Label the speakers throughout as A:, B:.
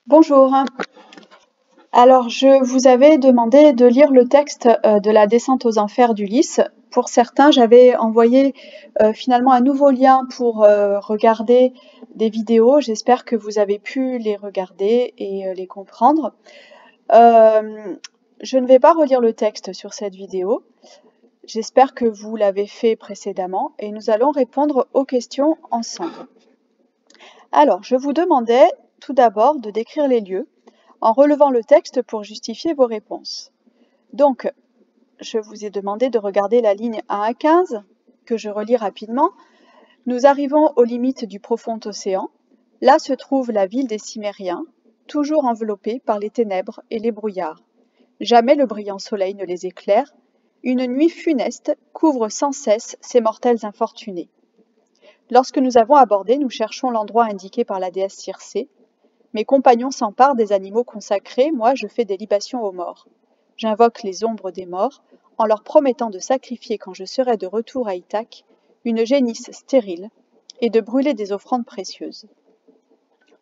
A: Bonjour. Alors, je vous avais demandé de lire le texte de la descente aux enfers d'Ulysse. Pour certains, j'avais envoyé finalement un nouveau lien pour regarder des vidéos. J'espère que vous avez pu les regarder et les comprendre. Je ne vais pas relire le texte sur cette vidéo. J'espère que vous l'avez fait précédemment et nous allons répondre aux questions ensemble. Alors, je vous demandais tout d'abord de décrire les lieux en relevant le texte pour justifier vos réponses. Donc, je vous ai demandé de regarder la ligne 1 à 15, que je relis rapidement. Nous arrivons aux limites du profond océan. Là se trouve la ville des Cimmériens, toujours enveloppée par les ténèbres et les brouillards. Jamais le brillant soleil ne les éclaire. Une nuit funeste couvre sans cesse ces mortels infortunés. Lorsque nous avons abordé, nous cherchons l'endroit indiqué par la déesse Circé. Mes compagnons s'emparent des animaux consacrés, moi je fais des libations aux morts. J'invoque les ombres des morts, en leur promettant de sacrifier quand je serai de retour à Ithaque, une génisse stérile, et de brûler des offrandes précieuses.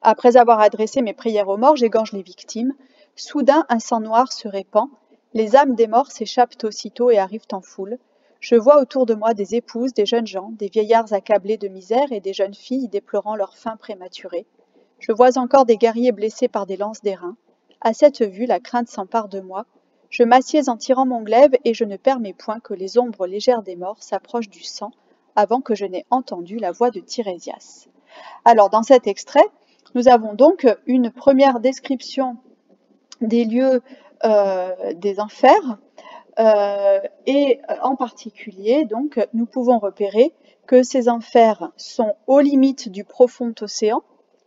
A: Après avoir adressé mes prières aux morts, j'égorge les victimes. Soudain un sang noir se répand, les âmes des morts s'échappent aussitôt et arrivent en foule. Je vois autour de moi des épouses, des jeunes gens, des vieillards accablés de misère et des jeunes filles déplorant leur fin prématurée. Je vois encore des guerriers blessés par des lances d'airain. À cette vue, la crainte s'empare de moi. Je m'assieds en tirant mon glaive et je ne permets point que les ombres légères des morts s'approchent du sang avant que je n'ai entendu la voix de Tirésias. Alors, dans cet extrait, nous avons donc une première description des lieux des enfers et en particulier, donc, nous pouvons repérer que ces enfers sont aux limites du profond océan.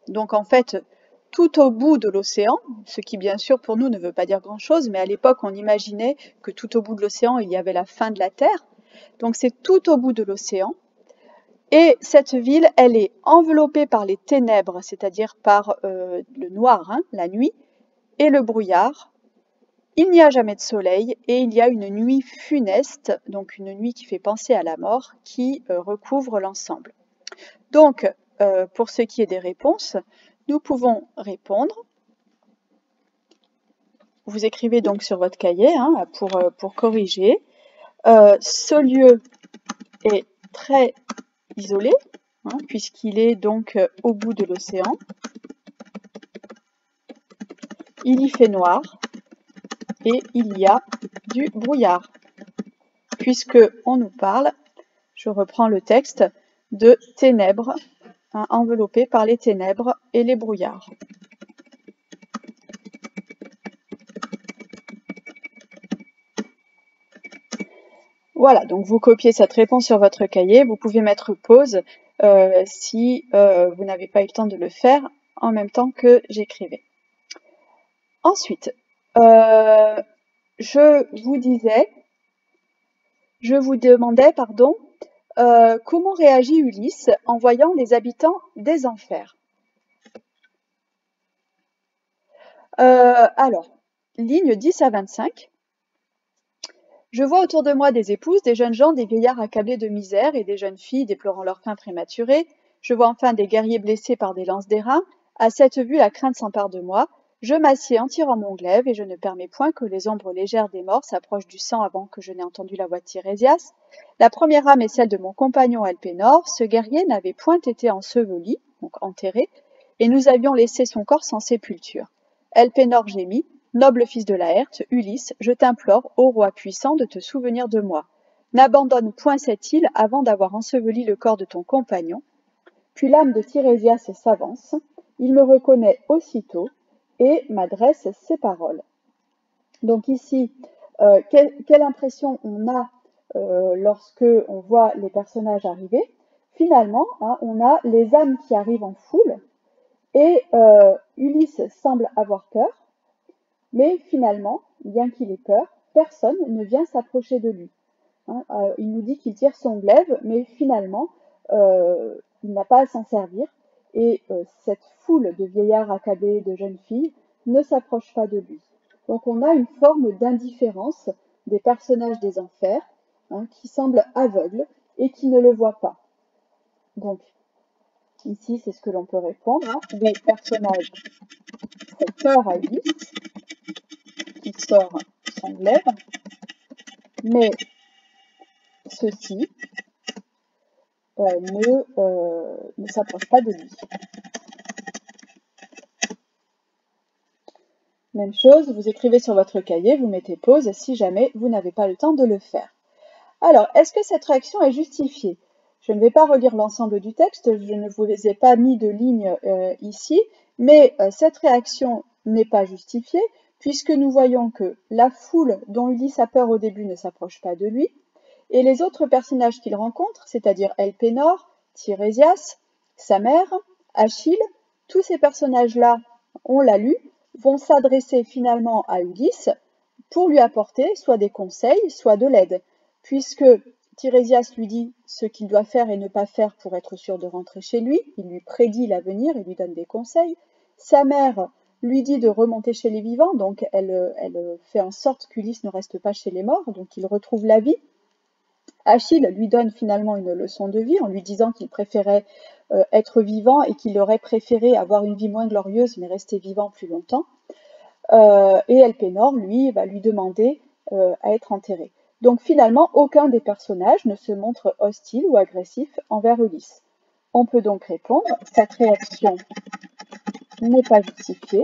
A: Donc en fait, tout au bout de l'océan, ce qui bien sûr pour nous ne veut pas dire grand-chose, mais à l'époque on imaginait que tout au bout de l'océan il y avait la fin de la Terre. Donc c'est tout au bout de l'océan. Et cette ville, elle est enveloppée par les ténèbres, c'est-à-dire par le noir, la nuit, et le brouillard. Il n'y a jamais de soleil et il y a une nuit funeste, donc une nuit qui fait penser à la mort, qui recouvre l'ensemble. Donc, pour ce qui est des réponses, nous pouvons répondre. Vous écrivez donc sur votre cahier pour corriger. Ce lieu est très isolé, puisqu'il est donc au bout de l'océan. Il y fait noir et il y a du brouillard, puisque on nous parle, je reprends le texte, de ténèbres, enveloppées par les ténèbres et les brouillards. Voilà, donc vous copiez cette réponse sur votre cahier, vous pouvez mettre pause si vous n'avez pas eu le temps de le faire en même temps que j'écrivais. Ensuite, je vous demandais, comment réagit Ulysse en voyant les habitants des enfers. Alors, ligne 10 à 25. Je vois autour de moi des épouses, des jeunes gens, des vieillards accablés de misère et des jeunes filles déplorant leur fin prématurée. Je vois enfin des guerriers blessés par des lances d'airain. À cette vue, la crainte s'empare de moi. Je m'assieds en tirant mon glaive et je ne permets point que les ombres légères des morts s'approchent du sang avant que je n'ai entendu la voix de Tirésias. La première âme est celle de mon compagnon Elpénor. Ce guerrier n'avait point été enseveli, donc enterré, et nous avions laissé son corps sans sépulture. Elpénor gémit. Noble fils de Laërte, Ulysse, je t'implore, ô roi puissant, de te souvenir de moi. N'abandonne point cette île avant d'avoir enseveli le corps de ton compagnon. Puis l'âme de Tirésias s'avance, il me reconnaît aussitôt et m'adresse ces paroles. Donc ici, quelle impression on a lorsque on voit les personnages arriver? Finalement, on a les âmes qui arrivent en foule et Ulysse semble avoir peur. Mais finalement, bien qu'il ait peur, personne ne vient s'approcher de lui. Il nous dit qu'il tire son glaive, mais finalement, il n'a pas à s'en servir. Et cette foule de vieillards accablés, de jeunes filles, ne s'approche pas de lui. Donc on a une forme d'indifférence des personnages des enfers, qui semblent aveugles et qui ne le voient pas. Donc, Ici, c'est ce que l'on peut répondre. Hein. Les personnages font peur à Ulysse, qui sort son glaive, mais ceux-ci ne s'approchent pas de lui. Même chose, vous écrivez sur votre cahier, vous mettez pause si jamais vous n'avez pas le temps de le faire. Alors, est-ce que cette réaction est justifiée? Je ne vais pas relire l'ensemble du texte, je ne vous ai pas mis de ligne ici, mais cette réaction n'est pas justifiée, puisque nous voyons que la foule dont Ulysse a peur au début ne s'approche pas de lui, et les autres personnages qu'il rencontre, c'est-à-dire Elpénor, Tirésias, sa mère, Achille, tous ces personnages-là, on l'a lu, vont s'adresser finalement à Ulysse pour lui apporter soit des conseils, soit de l'aide, puisque Tirésias lui dit ce qu'il doit faire et ne pas faire pour être sûr de rentrer chez lui, il lui prédit l'avenir, il lui donne des conseils. Sa mère lui dit de remonter chez les vivants, donc elle fait en sorte qu'Ulysse ne reste pas chez les morts, donc il retrouve la vie. Achille lui donne finalement une leçon de vie en lui disant qu'il préférait être vivant et qu'il aurait préféré avoir une vie moins glorieuse mais rester vivant plus longtemps. Et Elpénor, lui, va lui demander à être enterré. Donc finalement, aucun des personnages ne se montre hostile ou agressif envers Ulysse. On peut donc répondre, cette réaction n'est pas justifiée,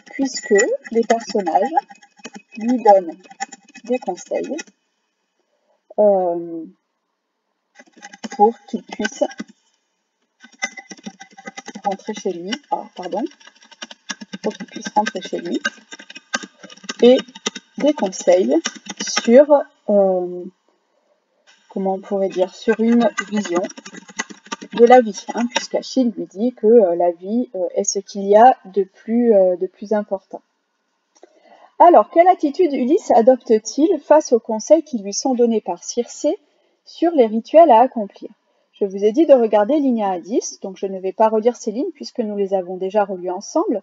A: puisque les personnages lui donnent des conseils pour qu'il puisse rentrer chez lui, pour qu'il puisse rentrer chez lui, et des conseils sur, comment on pourrait dire, sur une vision de la vie, hein, puisqu'Achille lui dit que la vie est ce qu'il y a de plus important. Alors, quelle attitude Ulysse adopte-t-il face aux conseils qui lui sont donnés par Circé sur les rituels à accomplir? Je vous ai dit de regarder ligne 1 à 10, donc je ne vais pas relire ces lignes puisque nous les avons déjà relues ensemble,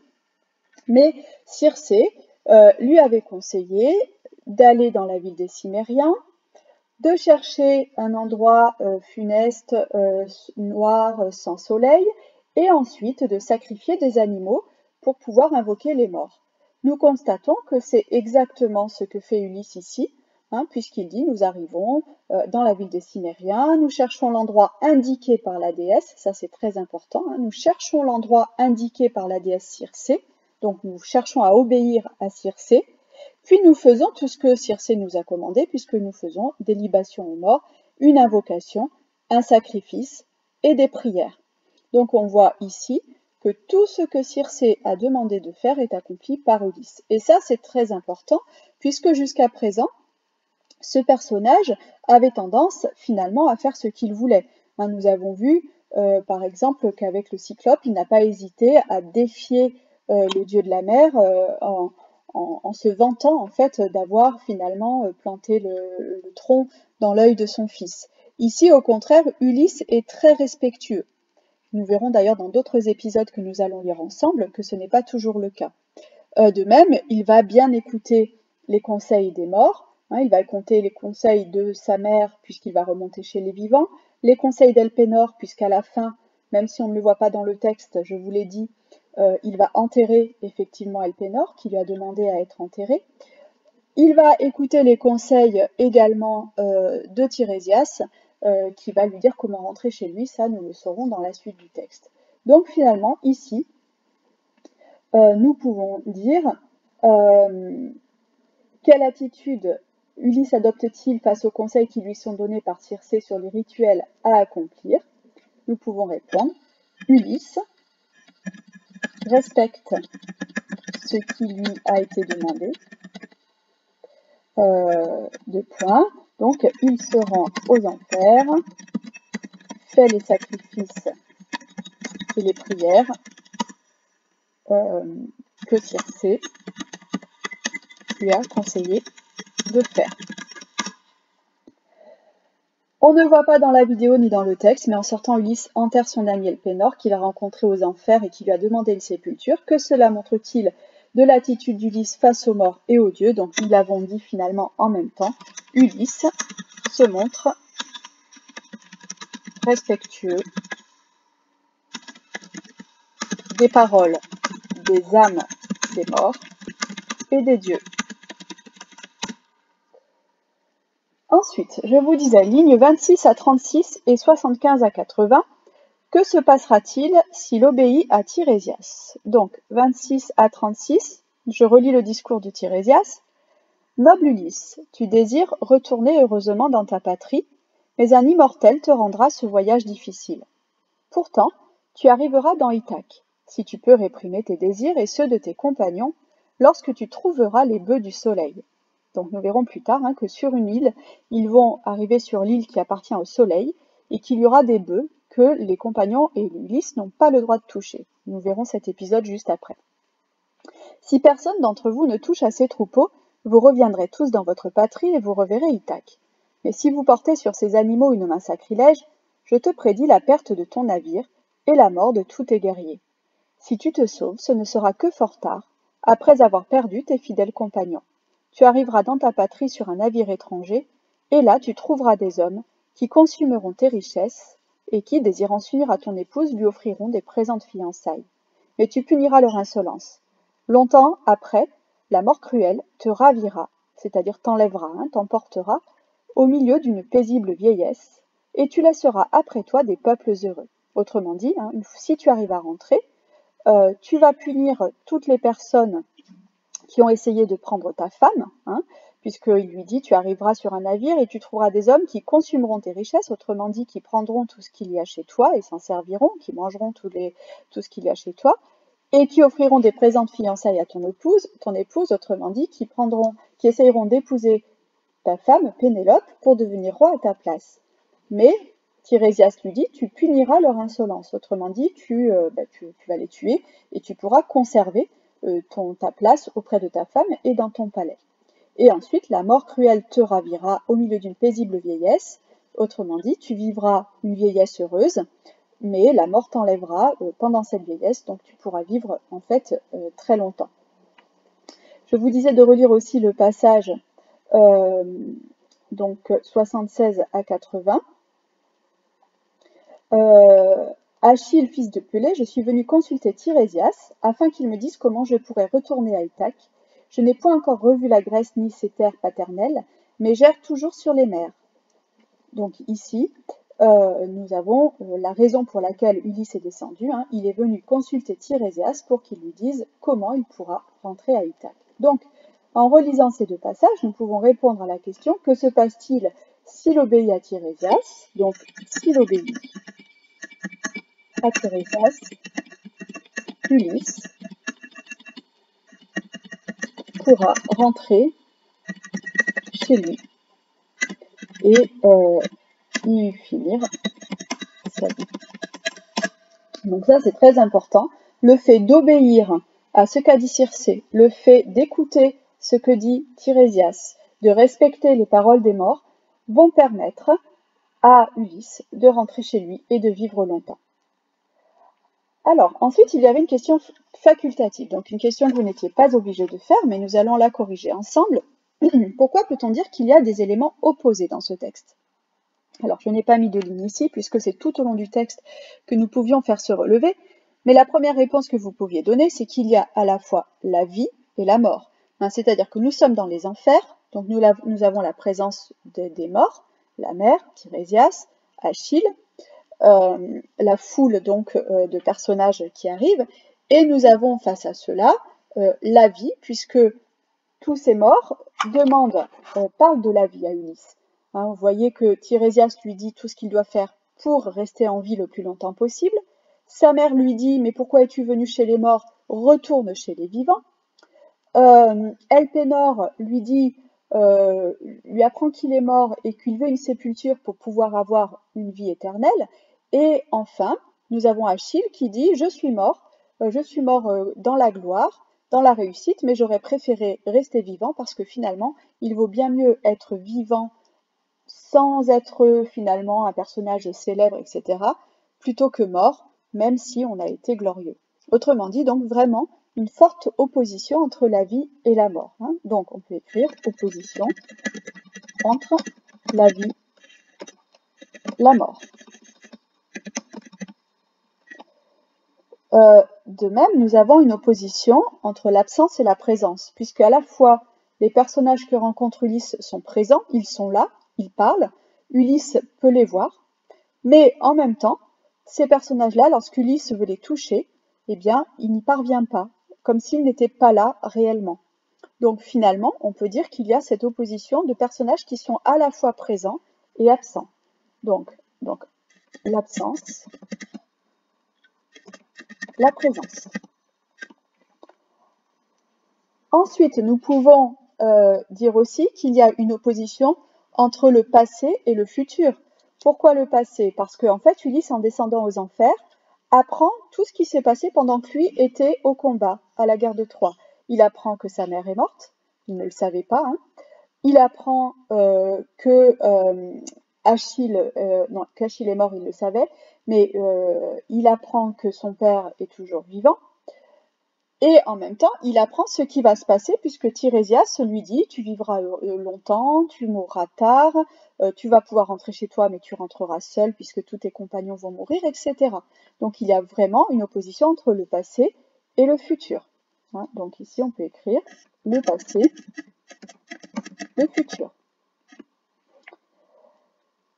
A: mais Circé lui avait conseillé d'aller dans la ville des Cimmériens, de chercher un endroit funeste, noir, sans soleil, et ensuite de sacrifier des animaux pour pouvoir invoquer les morts. Nous constatons que c'est exactement ce que fait Ulysse ici, hein, puisqu'il dit « Nous arrivons dans la ville des Cimmériens, nous cherchons l'endroit indiqué par la déesse », ça c'est très important, hein, nous cherchons l'endroit indiqué par la déesse Circé, donc nous cherchons à obéir à Circé, puis nous faisons tout ce que Circé nous a commandé, puisque nous faisons des libations aux morts, une invocation, un sacrifice et des prières. Donc on voit ici que tout ce que Circé a demandé de faire est accompli par Ulysse. Et ça, c'est très important, puisque jusqu'à présent, ce personnage avait tendance finalement à faire ce qu'il voulait. Hein, nous avons vu, par exemple, qu'avec le Cyclope, il n'a pas hésité à défier le dieu de la mer en se vantant en fait d'avoir finalement planté le tronc dans l'œil de son fils. Ici, au contraire, Ulysse est très respectueux. Nous verrons d'ailleurs dans d'autres épisodes que nous allons lire ensemble que ce n'est pas toujours le cas. De même, il va bien écouter les conseils des morts, hein, il va écouter les conseils de sa mère puisqu'il va remonter chez les vivants, les conseils d'Elpénor puisqu'à la fin, même si on ne le voit pas dans le texte, je vous l'ai dit, il va enterrer effectivement Elpénor qui lui a demandé à être enterré. Il va écouter les conseils également de Tirésias, qui va lui dire comment rentrer chez lui, ça nous le saurons dans la suite du texte. Donc finalement, ici, nous pouvons dire quelle attitude Ulysse adopte-t-il face aux conseils qui lui sont donnés par Circé sur les rituels à accomplir? Nous pouvons répondre, Ulysse respecte ce qui lui a été demandé, deux points. Donc, il se rend aux enfers, fait les sacrifices et les prières que Circé lui a conseillé de faire. On ne voit pas dans la vidéo ni dans le texte, mais en sortant, Ulysse enterre son ami Elpénor qu'il a rencontré aux enfers et qui lui a demandé une sépulture. Que cela montre-t-il de l'attitude d'Ulysse face aux morts et aux dieux? Donc nous l'avons dit finalement en même temps, Ulysse se montre respectueux des paroles des âmes des morts et des dieux. Ensuite, je vous disais, lignes 26 à 36 et 75 à 80, que se passera-t-il s'il obéit à Tirésias? Donc, 26 à 36, je relis le discours de Tirésias. Noble Ulysse, tu désires retourner heureusement dans ta patrie, mais un immortel te rendra ce voyage difficile. Pourtant, tu arriveras dans Ithaque, si tu peux réprimer tes désirs et ceux de tes compagnons, lorsque tu trouveras les bœufs du soleil. Donc nous verrons plus tard que sur une île, ils vont arriver sur l'île qui appartient au soleil, et qu'il y aura des bœufs que les compagnons et Ulysse n'ont pas le droit de toucher. Nous verrons cet épisode juste après. Si personne d'entre vous ne touche à ces troupeaux, vous reviendrez tous dans votre patrie et vous reverrez Ithaque. Mais si vous portez sur ces animaux une main sacrilège, je te prédis la perte de ton navire et la mort de tous tes guerriers. Si tu te sauves, ce ne sera que fort tard, après avoir perdu tes fidèles compagnons. Tu arriveras dans ta patrie sur un navire étranger, et là tu trouveras des hommes qui consumeront tes richesses et qui, désirant s'unir à ton épouse, lui offriront des présents de fiançailles. Mais tu puniras leur insolence. Longtemps après, la mort cruelle te ravira, c'est-à-dire t'enlèvera, t'emportera, au milieu d'une paisible vieillesse, et tu laisseras après toi des peuples heureux. Autrement dit, si tu arrives à rentrer, tu vas punir toutes les personnes qui ont essayé de prendre ta femme, puisqu'il lui dit tu arriveras sur un navire et tu trouveras des hommes qui consumeront tes richesses, autrement dit qui prendront tout ce qu'il y a chez toi et s'en serviront, qui mangeront tout ce qu'il y a chez toi, et qui offriront des présents de fiançailles à ton épouse, autrement dit qui essayeront d'épouser ta femme Pénélope pour devenir roi à ta place. Mais Tirésias lui dit tu puniras leur insolence, autrement dit tu vas les tuer et tu pourras conserver ta place auprès de ta femme et dans ton palais. Et ensuite, la mort cruelle te ravira au milieu d'une paisible vieillesse, autrement dit, tu vivras une vieillesse heureuse, mais la mort t'enlèvera pendant cette vieillesse, donc tu pourras vivre en fait très longtemps. Je vous disais de relire aussi le passage donc 76 à 80. Achille, fils de Pelée, je suis venu consulter Tirésias, afin qu'il me dise comment je pourrais retourner à Ithaque. Je n'ai point encore revu la Grèce ni ses terres paternelles, mais j'erre toujours sur les mers. Donc ici, nous avons la raison pour laquelle Ulysse est descendu. Il est venu consulter Tirésias pour qu'il lui dise comment il pourra rentrer à Ithaque. Donc, en relisant ces deux passages, nous pouvons répondre à la question que se passe-t-il s'il obéit à Tirésias? Donc, s'il obéit à Tirésias, Ulysse pourra rentrer chez lui et y finir sa vie. Donc ça, c'est très important. Le fait d'obéir à ce qu'a dit Circé, le fait d'écouter ce que dit Tirésias, de respecter les paroles des morts, vont permettre à Ulysse de rentrer chez lui et de vivre longtemps. Alors, ensuite, il y avait une question facultative, donc une question que vous n'étiez pas obligé de faire, mais nous allons la corriger ensemble. Pourquoi peut-on dire qu'il y a des éléments opposés dans ce texte? Alors, je n'ai pas mis de ligne ici, puisque c'est tout au long du texte que nous pouvions faire se relever, mais la première réponse que vous pouviez donner, c'est qu'il y a à la fois la vie et la mort. C'est-à-dire que nous sommes dans les enfers, donc nous avons la présence des morts, la mère, Tirésias, Achille, la foule donc de personnages qui arrivent, et nous avons face à cela la vie, puisque tous ces morts parlent de la vie à Ulysse. Vous voyez que Tirésias lui dit tout ce qu'il doit faire pour rester en vie le plus longtemps possible. Sa mère lui dit « Mais pourquoi es-tu venu chez les morts? Retourne chez les vivants. » Elpénor lui apprend qu'il est mort et qu'il veut une sépulture pour pouvoir avoir une vie éternelle. Et enfin, nous avons Achille qui dit « Je suis mort dans la gloire, dans la réussite, mais j'aurais préféré rester vivant parce que finalement, il vaut bien mieux être vivant sans être finalement un personnage célèbre, etc., plutôt que mort, même si on a été glorieux. » Autrement dit, donc vraiment, une forte opposition entre la vie et la mort. Donc, on peut écrire opposition entre la vie et la mort. De même, nous avons une opposition entre l'absence et la présence, puisque à la fois les personnages que rencontre Ulysse sont présents, ils sont là, ils parlent, Ulysse peut les voir, mais en même temps, ces personnages-là, lorsqu'Ulysse veut les toucher, eh bien, il n'y parvient pas, comme s'ils n'étaient pas là réellement. Donc finalement, on peut dire qu'il y a cette opposition de personnages qui sont à la fois présents et absents. Donc l'absence, la présence. Ensuite, nous pouvons dire aussi qu'il y a une opposition entre le passé et le futur. Pourquoi le passé? Parce qu'en fait, Ulysse, en descendant aux enfers, apprend tout ce qui s'est passé pendant que lui était au combat, à la guerre de Troie. Il apprend que sa mère est morte, il ne le savait pas. Hein. Il apprend qu'Achille est mort, il le savait, mais il apprend que son père est toujours vivant. Et en même temps, il apprend ce qui va se passer puisque Tirésias lui dit « tu vivras longtemps, tu mourras tard, tu vas pouvoir rentrer chez toi mais tu rentreras seul puisque tous tes compagnons vont mourir, etc. » Donc il y a vraiment une opposition entre le passé et le futur. Hein, donc ici on peut écrire le passé, le futur.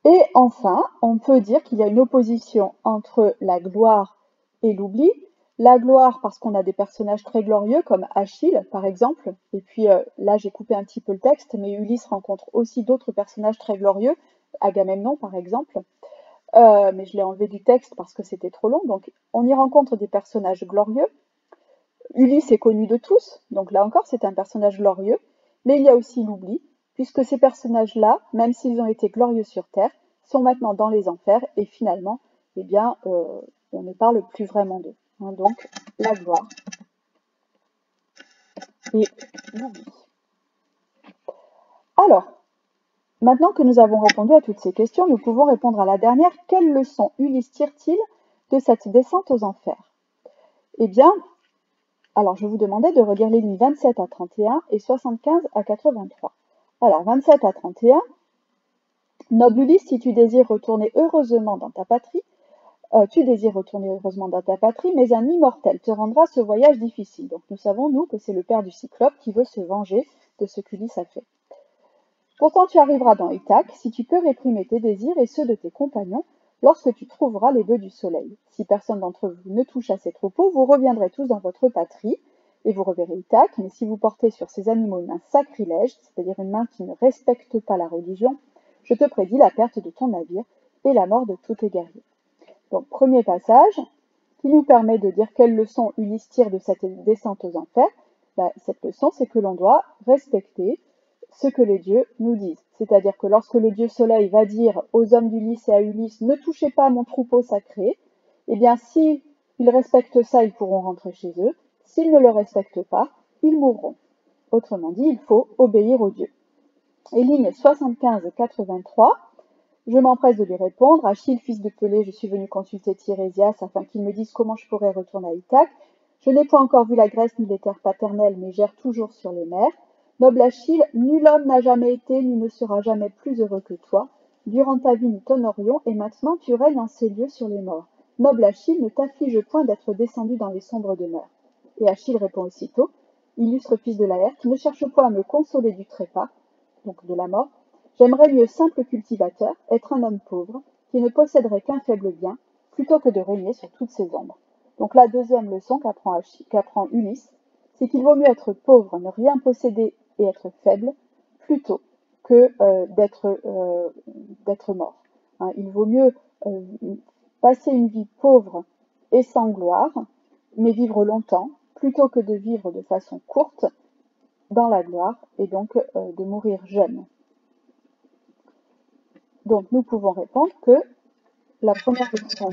A: Et enfin, on peut dire qu'il y a une opposition entre la gloire et l'oubli. La gloire parce qu'on a des personnages très glorieux comme Achille par exemple, et puis là j'ai coupé un petit peu le texte, mais Ulysse rencontre aussi d'autres personnages très glorieux, Agamemnon par exemple, mais je l'ai enlevé du texte parce que c'était trop long, donc on y rencontre des personnages glorieux. Ulysse est connu de tous, donc là encore c'est un personnage glorieux, mais il y a aussi l'oubli, puisque ces personnages-là, même s'ils ont été glorieux sur Terre, sont maintenant dans les enfers, et finalement, eh bien, on ne parle plus vraiment d'eux. Hein, donc, la gloire et l'oubli. Alors, maintenant que nous avons répondu à toutes ces questions, nous pouvons répondre à la dernière. Quelle leçon Ulysse tire-t-il de cette descente aux enfers? Eh bien, alors je vous demandais de relire les lignes 27 à 31 et 75 à 83. Alors, 27 à 31, noble Ulysse, si tu désires retourner heureusement dans ta patrie, mais un immortel te rendra ce voyage difficile. Donc nous savons, nous, que c'est le père du Cyclope qui veut se venger de ce qu'Ulysse a fait. Pourtant tu arriveras dans Ithaque, si tu peux réprimer tes désirs et ceux de tes compagnons, lorsque tu trouveras les bœufs du soleil. Si personne d'entre vous ne touche à ces troupeaux, vous reviendrez tous dans votre patrie, et vous reverrez Ithaque, mais si vous portez sur ces animaux une main sacrilège, c'est-à-dire une main qui ne respecte pas la religion, je te prédis la perte de ton navire et la mort de tous tes guerriers. Donc, premier passage qui nous permet de dire quelle leçon Ulysse tire de cette descente aux enfers. Cette leçon, c'est que l'on doit respecter ce que les dieux nous disent. C'est-à-dire que lorsque le dieu soleil va dire aux hommes d'Ulysse et à Ulysse « ne touchez pas à mon troupeau sacré », eh bien, s'ils respectent ça, ils pourront rentrer chez eux. S'ils ne le respectent pas, ils mourront. Autrement dit, il faut obéir aux dieux. Et ligne 75-83, je m'empresse de lui répondre. Achille, fils de Pelée, je suis venu consulter Tirésias afin qu'il me dise comment je pourrais retourner à Ithaque. Je n'ai point encore vu la Grèce ni les terres paternelles, mais j'erre toujours sur les mers. Noble Achille, nul homme n'a jamais été ni ne sera jamais plus heureux que toi. Durant ta vie, nous t'honorions, et maintenant tu règnes en ces lieux sur les morts. Noble Achille, ne t'afflige point d'être descendu dans les sombres demeures. Et Achille répond aussitôt, illustre fils de Laërte, ne cherche point à me consoler du trépas, donc de la mort. J'aimerais mieux simple cultivateur, être un homme pauvre, qui ne posséderait qu'un faible bien, plutôt que de régner sur toutes ces ombres. Donc la deuxième leçon qu'apprend Ulysse, c'est qu'il vaut mieux être pauvre, ne rien posséder et être faible, plutôt que d'être mort. Hein, il vaut mieux passer une vie pauvre et sans gloire, mais vivre longtemps, plutôt que de vivre de façon courte dans la gloire et donc de mourir jeune. Donc nous pouvons répondre que la première leçon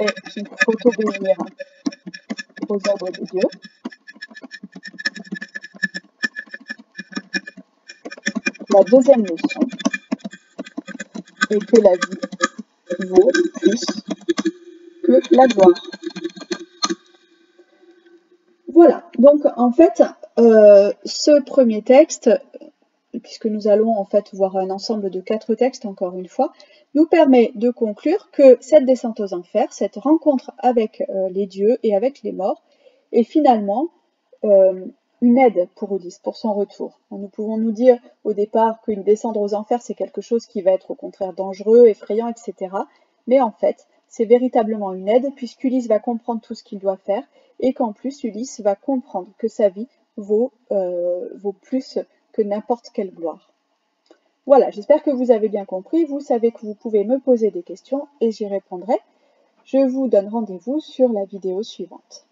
A: est qu'il faut obéir aux ordres de Dieu. La deuxième leçon est que la vie vaut plus que la gloire. Voilà, donc en fait, ce premier texte, puisque nous allons en fait voir un ensemble de 4 textes encore une fois, nous permet de conclure que cette descente aux enfers, cette rencontre avec les dieux et avec les morts, est finalement une aide pour Ulysse, pour son retour. Nous pouvons nous dire au départ qu'une descente aux enfers, c'est quelque chose qui va être au contraire dangereux, effrayant, etc. Mais en fait, c'est véritablement une aide, puisqu'Ulysse va comprendre tout ce qu'il doit faire, et qu'en plus, Ulysse va comprendre que sa vie vaut plus que n'importe quelle gloire. Voilà, j'espère que vous avez bien compris. Vous savez que vous pouvez me poser des questions et j'y répondrai. Je vous donne rendez-vous sur la vidéo suivante.